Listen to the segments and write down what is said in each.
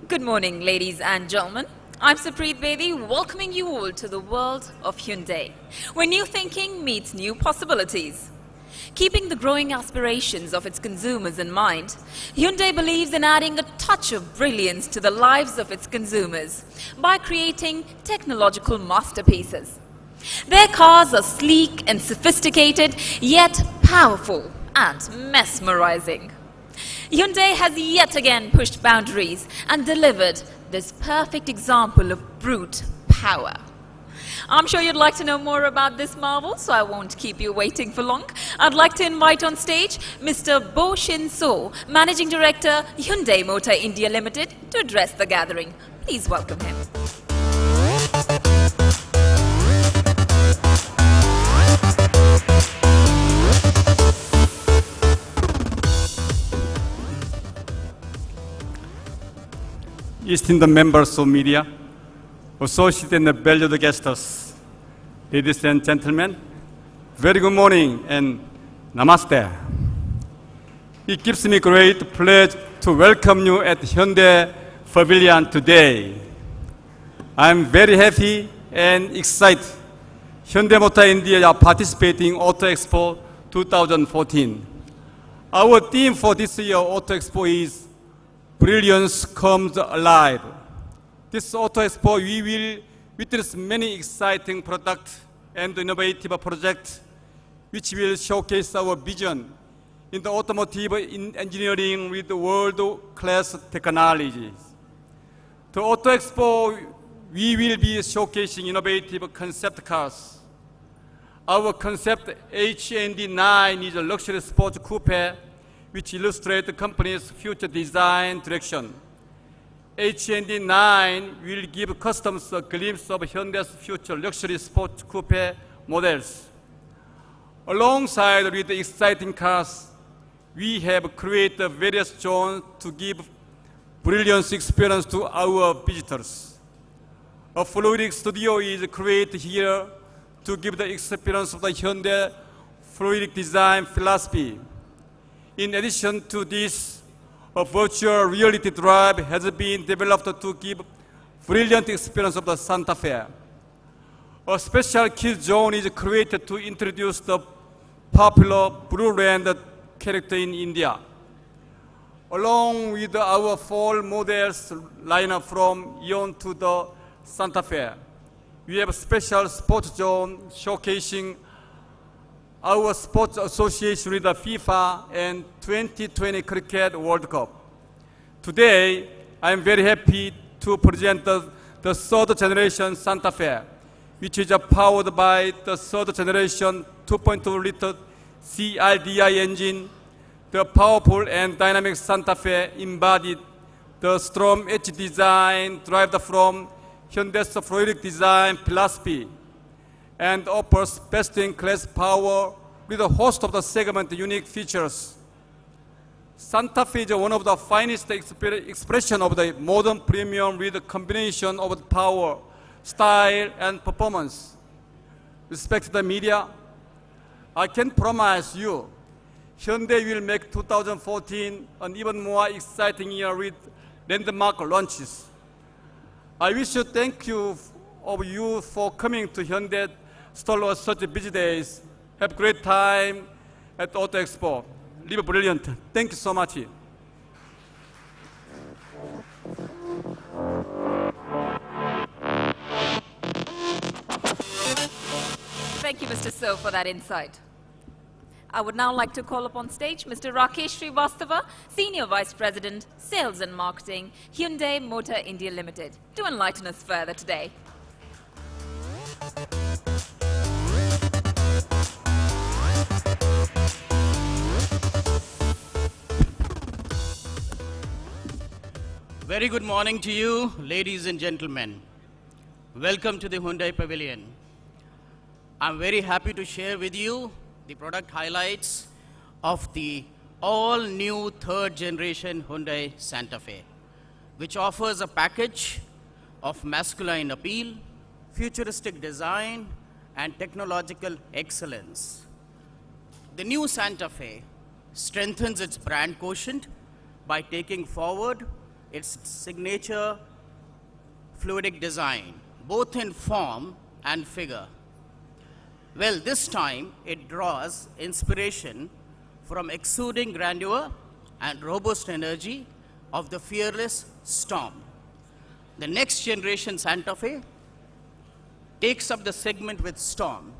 Good morning, ladies and gentlemen. I'm Supreet Bedi, welcoming you all to the world of Hyundai, where new thinking meets new possibilities. Keeping the growing aspirations of its consumers in mind, Hyundai believes in adding a touch of brilliance to the lives of its consumers by creating technological masterpieces. Their cars are sleek and sophisticated, yet powerful and mesmerizing. Hyundai has yet again pushed boundaries and delivered this perfect example of brute power. I'm sure you'd like to know more about this marvel, so I won't keep you waiting for long. I'd like to invite on stage Mr. Bo Shin So, Managing Director, Hyundai Motor India Limited, to address the gathering. Please welcome him. Esteemed members of media, associates and valued guests, ladies and gentlemen, very good morning and namaste. It gives me great pleasure to welcome you at Hyundai Pavilion today. I'm very happy and excited. Hyundai Motor India are participating in Auto Expo 2014. Our theme for this year Auto Expo is Brilliance Comes Alive. This Auto Expo, we will witness many exciting products and innovative projects which will showcase our vision in the automotive engineering with world-class technologies. The Auto Expo, we will be showcasing innovative concept cars. Our concept HND9 is a luxury sports coupe which illustrates the company's future design direction. HND9 will give customers a glimpse of Hyundai's future luxury sports coupe models. Alongside with the exciting cars, we have created various zones to give brilliant experience to our visitors. A fluidic studio is created here to give the experience of the Hyundai fluidic design philosophy. In addition to this, a virtual reality drive has been developed to give brilliant experience of the Santa Fe. A special kids zone is created to introduce the popular Blue Land character in India. Along with our fall models lineup from Eon to the Santa Fe, we have a special sports zone showcasing our sports association with the FIFA and 2020 Cricket World Cup. Today, I am very happy to present the third generation Santa Fe, which is powered by the third generation 2.2-liter CRDI engine. The powerful and dynamic Santa Fe embodied the strong edge design derived from Hyundai's fluidic design philosophy and offers best-in-class power with a host of the segment unique features. Santa Fe is one of the finest expression of the modern premium with a combination of power, style, and performance. Respected media, I can promise you, Hyundai will make 2014 an even more exciting year with landmark launches. I wish to thank you for coming to Hyundai stall on such busy days. Have a great time at Auto Expo. Live brilliant. Thank you so much. Thank you, Mr. So, for that insight. I would now like to call upon stage Mr. Rakesh Srivastava, Senior Vice President, Sales and Marketing, Hyundai Motor India Limited, to enlighten us further today. Very good morning to you, ladies and gentlemen. Welcome to the Hyundai Pavilion. I'm very happy to share with you the product highlights of the all-new third-generation Hyundai Santa Fe, which offers a package of masculine appeal, futuristic design, and technological excellence. The new Santa Fe strengthens its brand quotient by taking forward its signature fluidic design, both in form and figure. Well, this time it draws inspiration from exuding grandeur and robust energy of the fearless Storm. The next generation Santa Fe takes up the segment with Storm,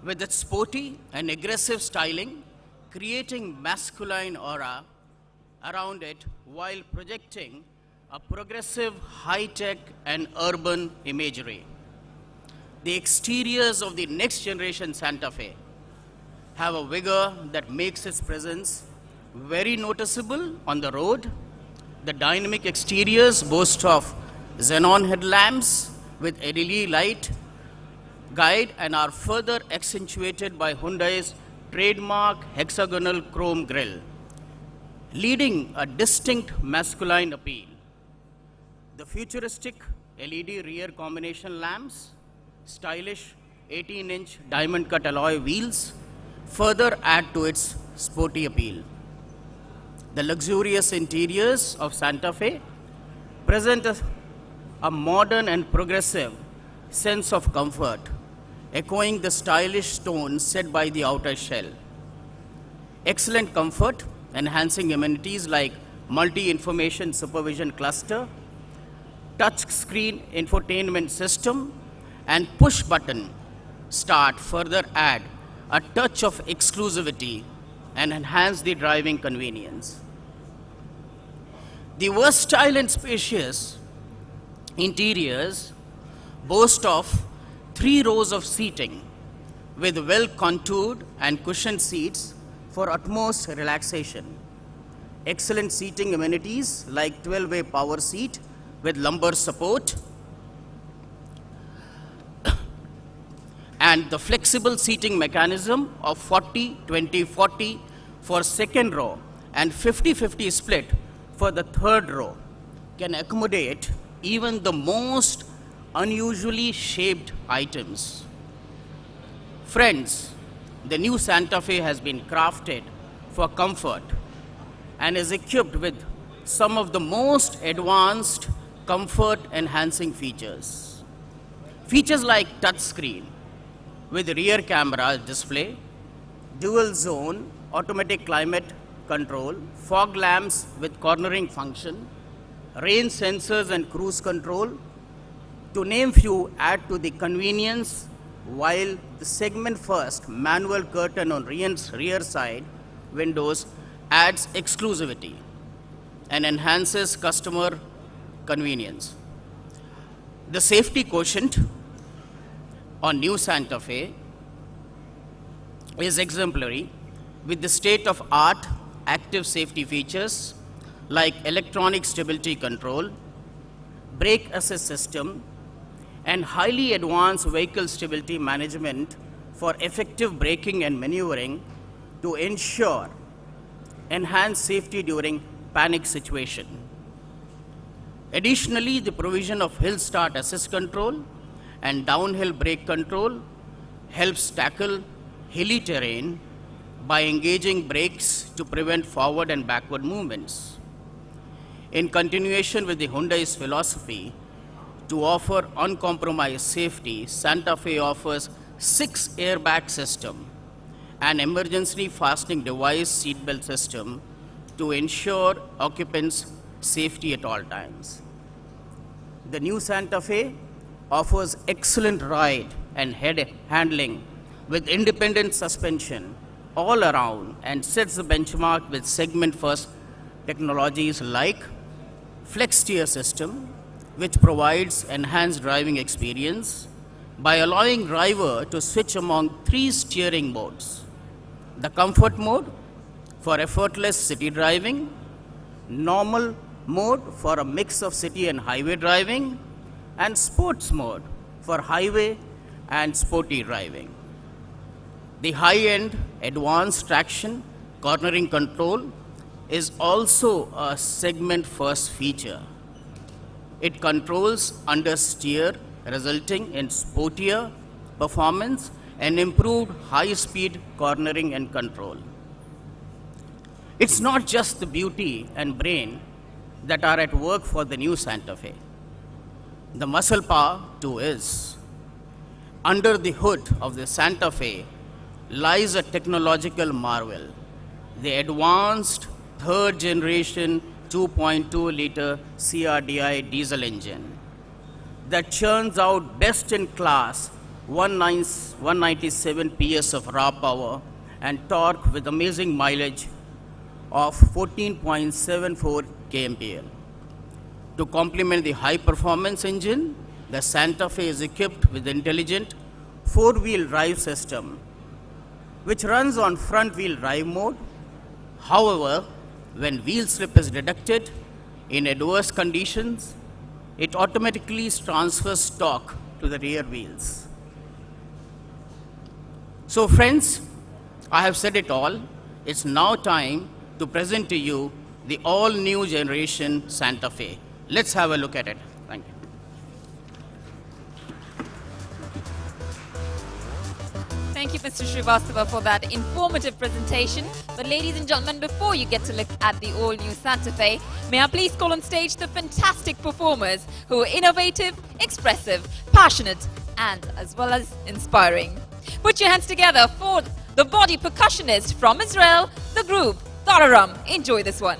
with its sporty and aggressive styling, creating masculine aura around it while projecting a progressive, high-tech, and urban imagery. The exteriors of the next generation Santa Fe have a vigor that makes its presence very noticeable on the road. The dynamic exteriors boast of xenon headlamps with LED light guide and are further accentuated by Hyundai's trademark hexagonal chrome grille, leading a distinct masculine appeal. The futuristic LED rear combination lamps, stylish 18-inch diamond-cut alloy wheels further add to its sporty appeal. The luxurious interiors of Santa Fe present a modern and progressive sense of comfort, echoing the stylish tones set by the outer shell. Excellent comfort, enhancing amenities like multi-information supervision cluster, touch-screen infotainment system, and push-button start further add a touch of exclusivity and enhance the driving convenience. The versatile and spacious interiors boast of 3 rows of seating with well-contoured and cushioned seats for utmost relaxation. Excellent seating amenities like 12-way power seat with lumbar support and the flexible seating mechanism of 40-20-40 for second row and 50-50 split for the third row can accommodate even the most unusually shaped items. Friends, the new Santa Fe has been crafted for comfort and is equipped with some of the most advanced comfort enhancing features. Features like touchscreen with rear camera display, dual zone automatic climate control, fog lamps with cornering function, rain sensors and cruise control, to name few, add to the convenience, while the segment first manual curtain on rear side windows adds exclusivity and enhances customer convenience. The safety quotient on new Santa Fe is exemplary with the state-of-art active safety features like electronic stability control, brake assist system, and highly advanced vehicle stability management for effective braking and maneuvering to ensure enhanced safety during panic situation. Additionally, the provision of hill start assist control and downhill brake control helps tackle hilly terrain by engaging brakes to prevent forward and backward movements. In continuation with the Hyundai's philosophy to offer uncompromised safety, Santa Fe offers 6 airbag system, an emergency fastening device seatbelt system to ensure occupants' safety at all times. The new Santa Fe offers excellent ride and head handling with independent suspension all around and sets the benchmark with segment first technologies like Flex Steer system, which provides enhanced driving experience by allowing driver to switch among 3 steering modes. The comfort mode for effortless city driving, normal mode for a mix of city and highway driving, and sports mode for highway and sporty driving. The high-end advanced traction cornering control is also a segment first feature. It controls understeer, resulting in sportier performance and improved high-speed cornering and control. It's not just the beauty and brain that are at work for the new Santa Fe. The muscle power too is. Under the hood of the Santa Fe lies a technological marvel, the advanced third generation 2.2 liter CRDI diesel engine that churns out best in class 197 PS of raw power and torque with amazing mileage of 14.74 kmpl. To complement the high performance engine, the Santa Fe is equipped with intelligent four-wheel drive system which runs on front-wheel drive mode. However, when wheel slip is detected in adverse conditions, it automatically transfers torque to the rear wheels. So friends, I have said it all. It's now time to present to you the all-new generation Santa Fe. Let's have a look at it. Thank you. Thank you, Mr. Srivastava, for that informative presentation. But ladies and gentlemen, before you get to look at the all-new Santa Fe, may I please call on stage the fantastic performers who are innovative, expressive, passionate, and as well as inspiring. Put your hands together for the body percussionist from Israel, the group Tararam. Enjoy this one.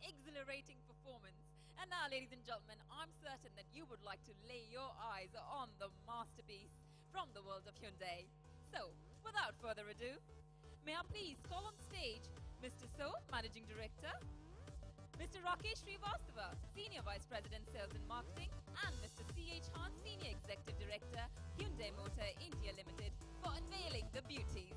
Exhilarating performance. And now, ladies and gentlemen, I'm certain that you would like to lay your eyes on the masterpiece from the world of Hyundai. So, without further ado, may I please call on stage Mr. So, Managing Director, Mr. Rakesh Srivastava, Senior Vice President, Sales and Marketing, and Mr. C.H. Han, Senior Executive Director, Hyundai Motor India Limited, for unveiling the beauties.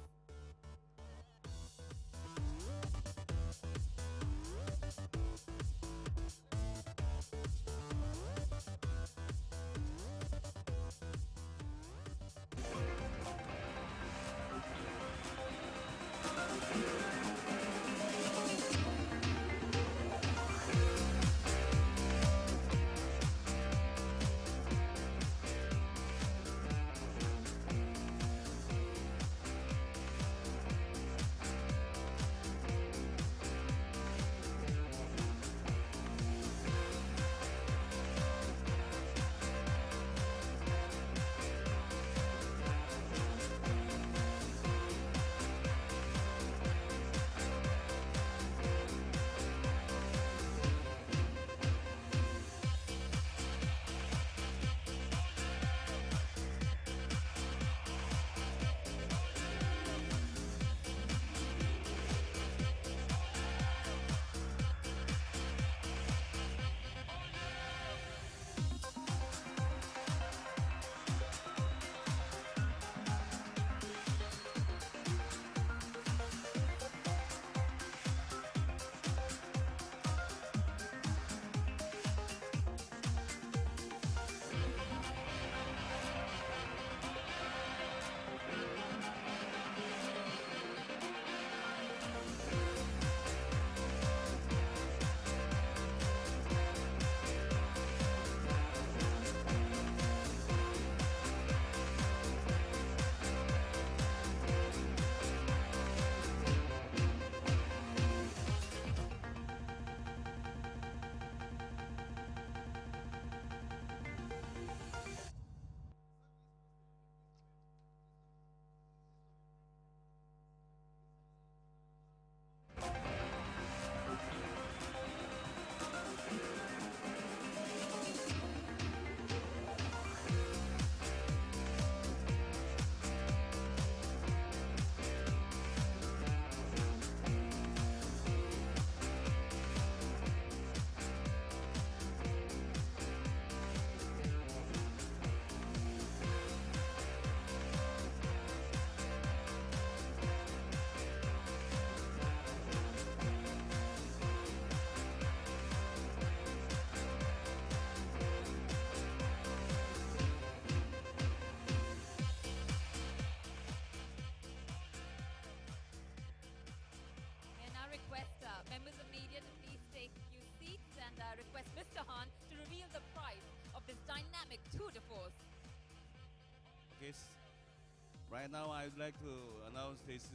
Right now, I would like to announce this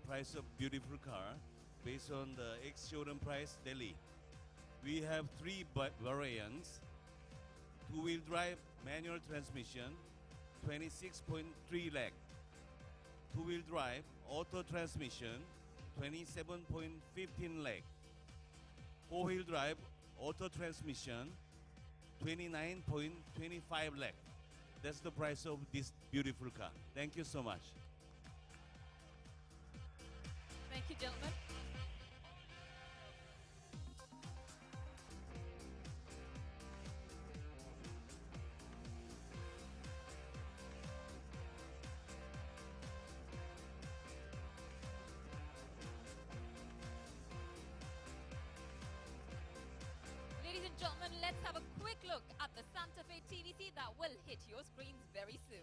price of beautiful car based on the ex-showroom price daily. We have three variants: two-wheel drive manual transmission, 26.3 lakh; two-wheel drive auto transmission, 27.15 lakh; four-wheel drive auto transmission, 29.25 lakh. That's the price of this beautiful car. Thank you so much. Thank you, gentlemen. Ladies and gentlemen, let's have a quick look at the Santa Fe TVC that will hit your screens very soon.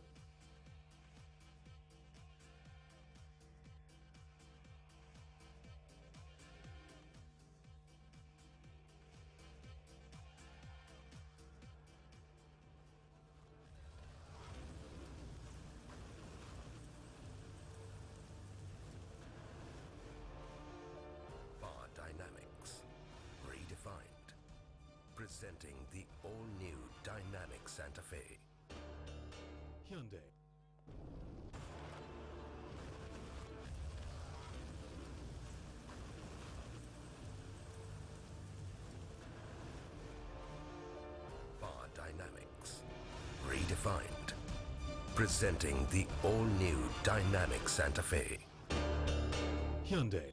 Bar Dynamics, redefined. Presenting the all-new Dynamic Santa Fe. Hyundai. Bar Dynamics, redefined. Presenting the all-new Dynamic Santa Fe. Hyundai.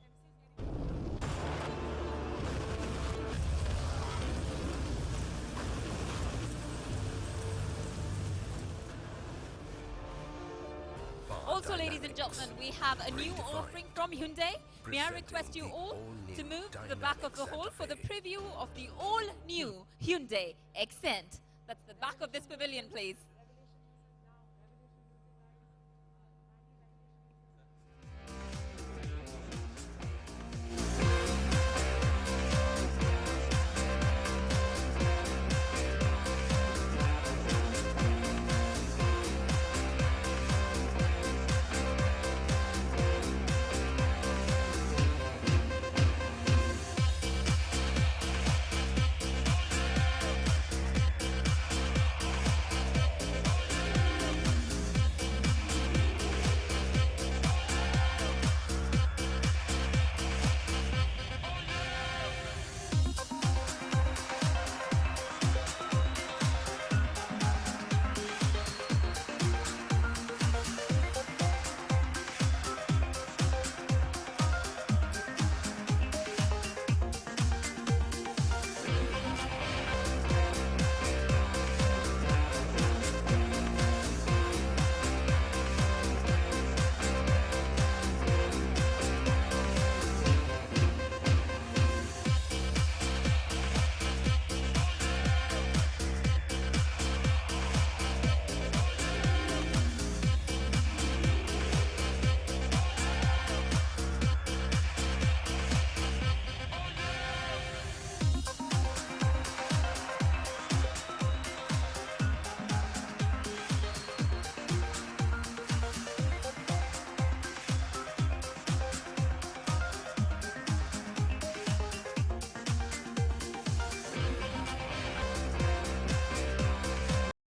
Also, ladies and gentlemen, we have a new offering from Hyundai. May I request you all to move to the back of the hall for the preview of the all-new Hyundai Accent. That's the back of this pavilion, please.